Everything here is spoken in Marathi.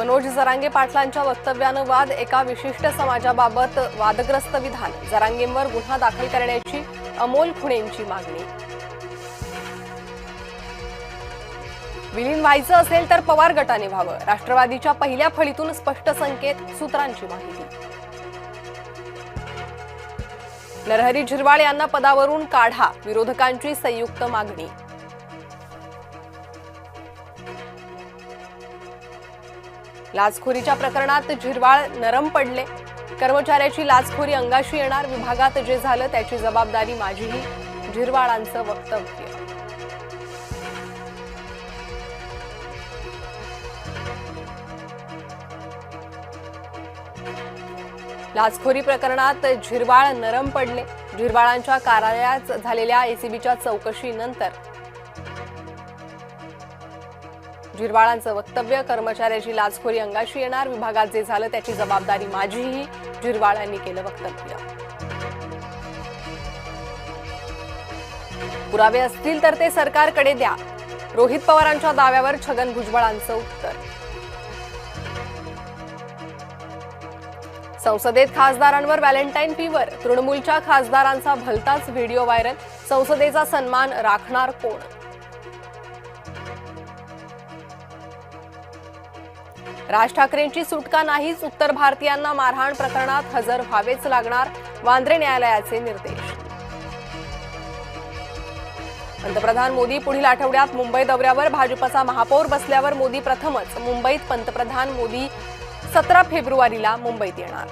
मनोज जरांगे पाटलांच्या वक्तव्यानं वाद, एका विशिष्ट समाजाबाबत वादग्रस्त विधान, जरांगेंवर गुन्हा दाखल करण्याची अमोल खुणेंची मागणी। विलीन व्हायचं असेल तर पवार गटाने व्हावं, राष्ट्रवादीच्या पहिल्या फळीतून स्पष्ट संकेत, सूत्रांची माहिती। नरहरी झिरवाळ यांना पदावरून काढा, विरोधकांची संयुक्त मागणी। लाचखोरीच्या प्रकरणात झिरवाळ नरम पडले, कर्मचाऱ्याची लाचखोरी अंगाशी येणार, विभागात जे झालं त्याची जबाबदारी माझीही, झिरवाळांचं वक्तव्य। लाचखोरी प्रकरणात झिरवाळ नरम पडले, झिरवाळांच्या कार्यालयात झालेल्या एसीबीच्या चौकशीनंतर झिरवाळांचं वक्तव्य, कर्मचाऱ्याची लाचखोरी अंगाशी येणार, विभागात जे झालं त्याची जबाबदारी माझीही, झिरवाळांनी केलं वक्तव्य। पुरावे असतील तर ते सरकारकडे द्या, रोहित पवारांच्या दाव्यावर छगन भुजबळांचं उत्तर। संसदेत खासदारांवर व्हॅलेंटाईन फीवर, तृणमूलच्या खासदारांचा भलताच व्हिडिओ व्हायरल, संसदेचा सन्मान राखणार कोण? राज ठाकरेंची सुटका नाहीच, उत्तर भारतीयांना मारहाण प्रकरणात हजर व्हावेच लागणार, वांद्रे न्यायालयाचे निर्देश। पंतप्रधान मोदी पुढील आठवड्यात मुंबई दौऱ्यावर, भाजपचा महापौर बसल्यावर मोदी प्रथमच मुंबईत, पंतप्रधान मोदी 17 फेब्रुवारीला मुंबईत येणार।